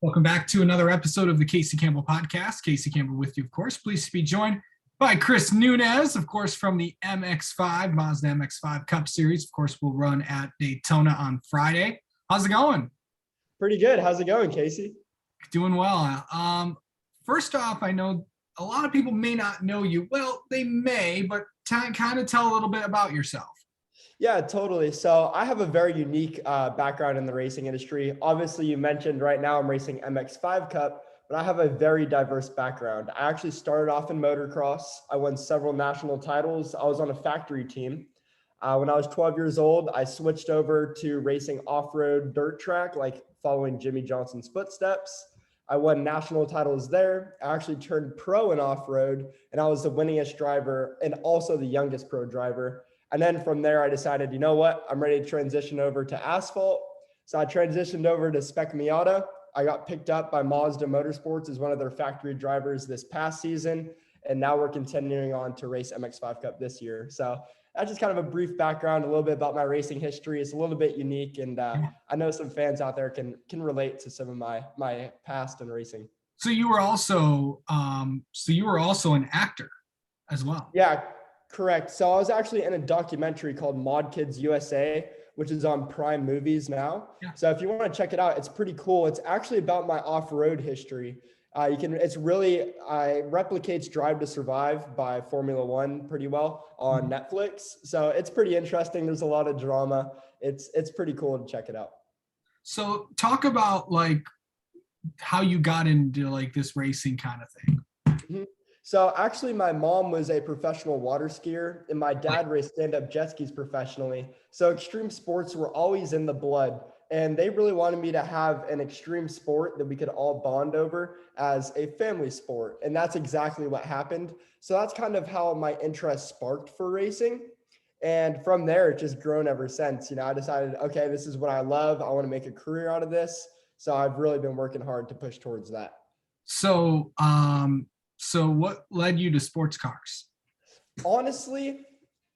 Welcome back to another episode of the Casey Campbell Podcast. Casey Campbell with you, of course. Pleased to be joined by Chris Nunes, of course, from the MX-5, Mazda MX-5 Cup Series. Of course, we'll run at Daytona on Friday. How's it going? Pretty good. How's it going, Casey? Doing well. First off, I know a lot of people may not know you. Well, they may, but kind of tell a little bit about yourself. Yeah, totally. So I have a very unique background in the racing industry. Obviously, you mentioned right now I'm racing MX-5 Cup, but I have a very diverse background. I actually started off in motocross. I won several national titles. I was on a factory team. When I was 12 years old, I switched over to racing off-road dirt track, like following Jimmy Johnson's footsteps. I won national titles there. I actually turned pro in off-road, and I was the winningest driver and also the youngest pro driver. And then from there, I decided, you know what, I'm ready to transition over to asphalt. So I transitioned over to Spec Miata. I got picked up by Mazda Motorsports as one of their factory drivers this past season. And now we're continuing on to race MX-5 Cup this year. So that's just kind of a brief background, a little bit about my racing history. It's a little bit unique. And I know some fans out there can relate to some of my past in racing. So you were also an actor as well. Yeah. Correct. So I was actually in a documentary called Mod Kids USA, which is on Prime Movies now. Yeah. So if you want to check it out, it's pretty cool. It's actually about my off-road history. It's really replicates Drive to Survive by Formula One pretty well on Netflix. So it's pretty interesting. There's a lot of drama. It's pretty cool to check it out. So talk about like how you got into like this racing kind of thing. Mm-hmm. So actually, my mom was a professional water skier, and my dad raced stand-up jet skis professionally. So extreme sports were always in the blood, and they really wanted me to have an extreme sport that we could all bond over as a family sport. And that's exactly what happened. So that's kind of how my interest sparked for racing. And from there, it's just grown ever since. You know, I decided, okay, this is what I love. I want to make a career out of this. So I've really been working hard to push towards that. So what led you to sports cars? Honestly,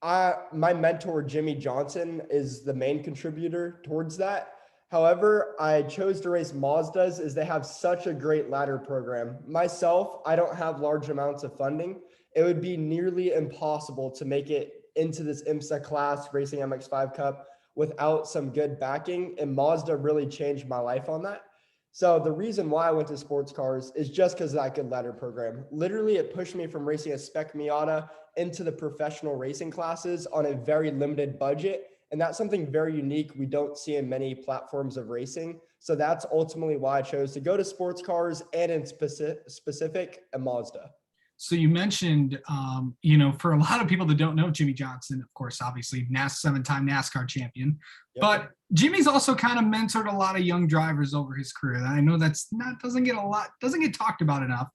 my mentor, Jimmy Johnson, is the main contributor towards that. However, I chose to race Mazdas as they have such a great ladder program. Myself, I don't have large amounts of funding. It would be nearly impossible to make it into this IMSA class racing MX-5 Cup without some good backing, and Mazda really changed my life on that. So the reason why I went to sports cars is just because of that good ladder program. Literally, it pushed me from racing a Spec Miata into the professional racing classes on a very limited budget. And that's something very unique we don't see in many platforms of racing. So that's ultimately why I chose to go to sports cars and in specific a Mazda. So you mentioned, for a lot of people that don't know Jimmy Johnson, of course, obviously 7-time NASCAR champion, yep. But Jimmy's also kind of mentored a lot of young drivers over his career. I know doesn't get talked about enough,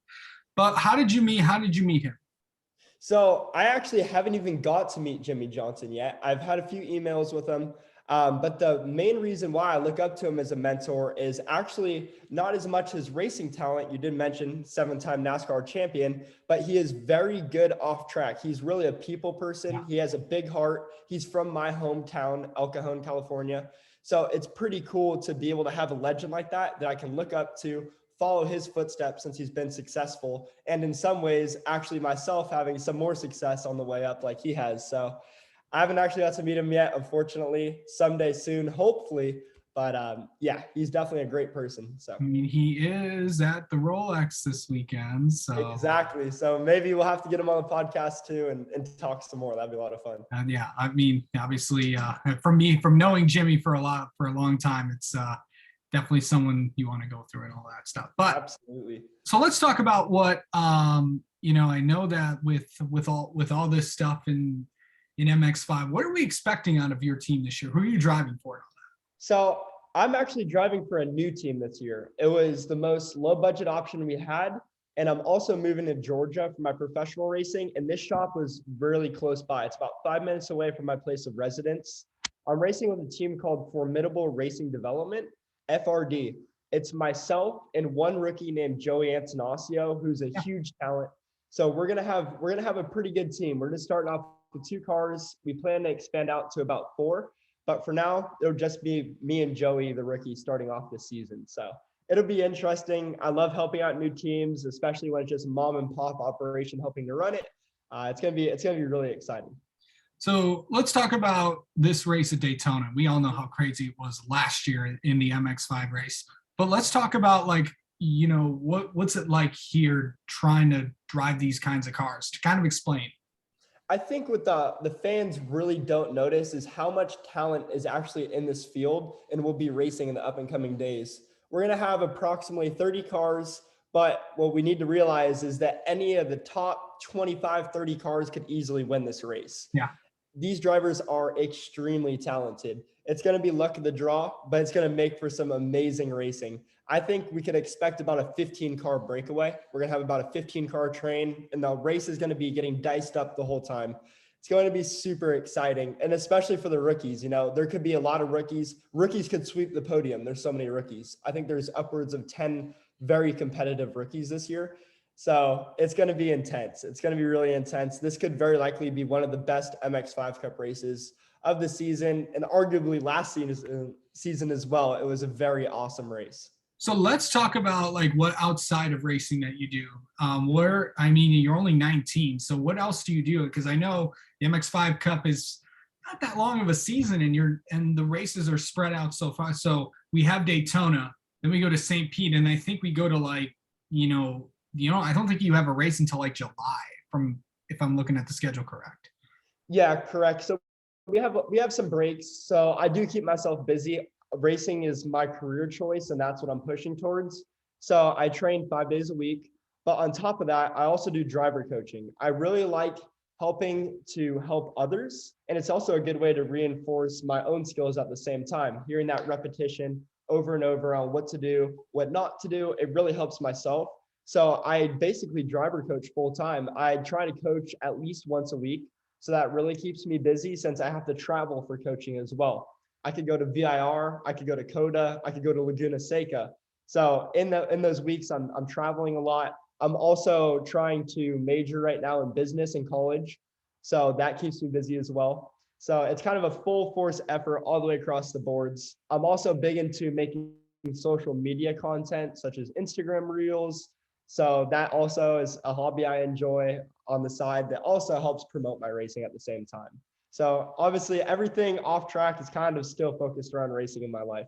but how did you meet him? So I actually haven't even got to meet Jimmy Johnson yet. I've had a few emails with him. But the main reason why I look up to him as a mentor is actually not as much his racing talent. You did mention 7-time NASCAR champion, but he is very good off track. He's really a people person. Yeah. He has a big heart. He's from my hometown, El Cajon, California. So it's pretty cool to be able to have a legend like that I can look up to, follow his footsteps since he's been successful. And in some ways, actually myself having some more success on the way up like he has. So I haven't actually got to meet him yet, unfortunately. Someday soon, hopefully. But yeah, he's definitely a great person. So I mean, he is at the Rolex this weekend. So exactly. So maybe we'll have to get him on the podcast too and talk some more. That'd be a lot of fun. And yeah, I mean, obviously, from knowing Jimmy for a long time, it's definitely someone you want to go through and all that stuff. But absolutely. So let's talk about what I know that with all this stuff in MX-5, what are we expecting out of your team this year? Who are you driving for? So I'm actually driving for a new team this year. It was the most low budget option we had. And I'm also moving to Georgia for my professional racing. And this shop was really close by. It's about 5 minutes away from my place of residence. I'm racing with a team called Formidable Racing Development, FRD. It's myself and one rookie named Joey Antonaccio, who's a huge talent. So we're gonna have a pretty good team. We're just starting off with 2 cars. We plan to expand out to about 4, but for now it'll just be me and Joey, the rookie, starting off this season. So It'll be interesting. I love helping out new teams, especially when it's just mom and pop operation helping to run it. It's gonna be really exciting. So let's talk about this race at Daytona. We all know how crazy it was last year in the MX-5 race, but let's talk about like, what's it like here trying to drive these kinds of cars, to kind of explain. I think what the fans really don't notice is how much talent is actually in this field and will be racing in the up and coming days. We're going to have approximately 30 cars, but what we need to realize is that any of the top 25, 30 cars could easily win this race. Yeah. These drivers are extremely talented. It's going to be luck of the draw, but it's going to make for some amazing racing. I think we could expect about a 15 car breakaway. We're going to have about a 15 car train, and the race is going to be getting diced up the whole time. It's going to be super exciting, and especially for the rookies. There could be a lot of rookies. Rookies could sweep the podium. There's so many rookies. I think there's upwards of 10 very competitive rookies this year. So it's going to be intense. It's going to be really intense. This could very likely be one of the best MX-5 Cup races of the season, and arguably last season as well. It was a very awesome race. So let's talk about like what outside of racing that you do. You're only 19. So what else do you do? Because I know the MX-5 Cup is not that long of a season, and the races are spread out so far. So we have Daytona, then we go to St. Pete, and I think we go to like, I don't think you have a race until like July, if I'm looking at the schedule correct. Yeah, correct. So we have some breaks. So I do keep myself busy. Racing is my career choice, and that's what I'm pushing towards. So I train 5 days a week, but on top of that, I also do driver coaching. I really like helping to help others, and it's also a good way to reinforce my own skills at the same time. Hearing that repetition over and over on what to do, what not to do, it really helps myself. So I basically driver coach full time. I try to coach at least once a week. So that really keeps me busy since I have to travel for coaching as well. I could go to VIR, I could go to CODA, I could go to Laguna Seca. So in those weeks, I'm traveling a lot. I'm also trying to major right now in business in college. So that keeps me busy as well. So it's kind of a full force effort all the way across the boards. I'm also big into making social media content such as Instagram Reels. So that also is a hobby I enjoy on the side that also helps promote my racing at the same time. So obviously everything off track is kind of still focused around racing in my life.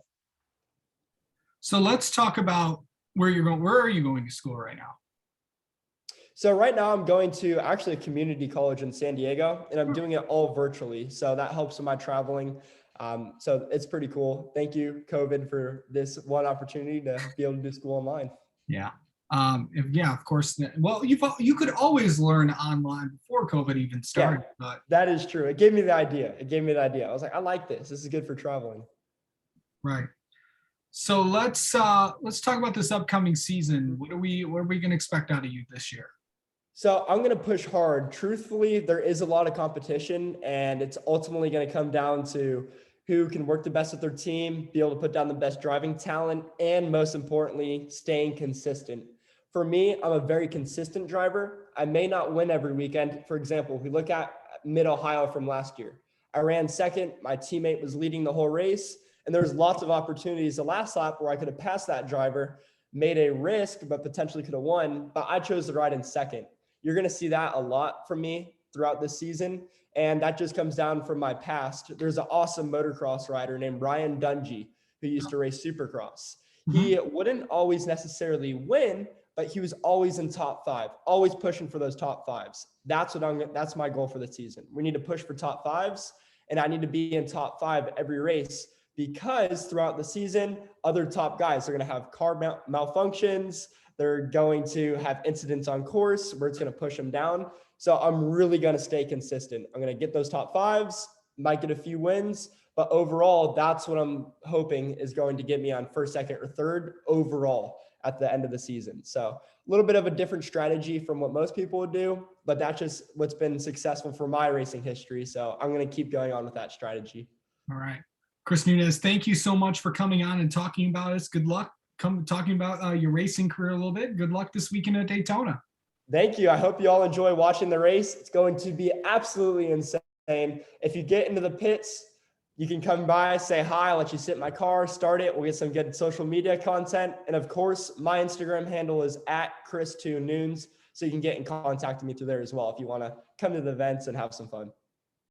So let's talk about where you're going. Where are you going to school right now? So right now I'm going to actually a community college in San Diego, and I'm doing it all virtually. So that helps with my traveling. So it's pretty cool. Thank you, COVID, for this one opportunity to be able to do school online. Yeah. Of course. Well, you could always learn online before COVID even started. Yeah, but that is true. It gave me the idea. I was like, I like this. This is good for traveling. Right. So let's talk about this upcoming season. What are we going to expect out of you this year? So I'm going to push hard. Truthfully, there is a lot of competition, and it's ultimately going to come down to who can work the best with their team, be able to put down the best driving talent, and most importantly, staying consistent. For me, I'm a very consistent driver. I may not win every weekend. For example, if we look at Mid-Ohio from last year, I ran second. My teammate was leading the whole race, and there was lots of opportunities the last lap where I could have passed that driver, made a risk, but potentially could have won, but I chose to ride in second. You're going to see that a lot from me throughout this season. And that just comes down from my past. There's an awesome motocross rider named Ryan Dungey who used to race Supercross. He wouldn't always necessarily win, but he was always in top 5, always pushing for those top 5s. That's my goal for the season. We need to push for top 5s, and I need to be in top 5 every race, because throughout the season, other top guys are going to have car malfunctions. They're going to have incidents on course where it's going to push them down. So I'm really going to stay consistent. I'm going to get those top 5s, might get a few wins, but overall, that's what I'm hoping is going to get me on first, second, or third overall at the end of the season. So a little bit of a different strategy from what most people would do, but that's just what's been successful for my racing history. So I'm going to keep going on with that strategy. All right. Chris Nunes, thank you so much for coming on and talking about us. Good luck talking about your racing career a little bit. Good luck this weekend at Daytona. Thank you. I hope you all enjoy watching the race. It's going to be absolutely insane. If you get into the pits, You can come by, say hi, I'll let you sit in my car, start it. We'll get some good social media content. And of course, my Instagram handle is @Chris2Nunes. So you can get in contact with me through there as well if you want to come to the events and have some fun.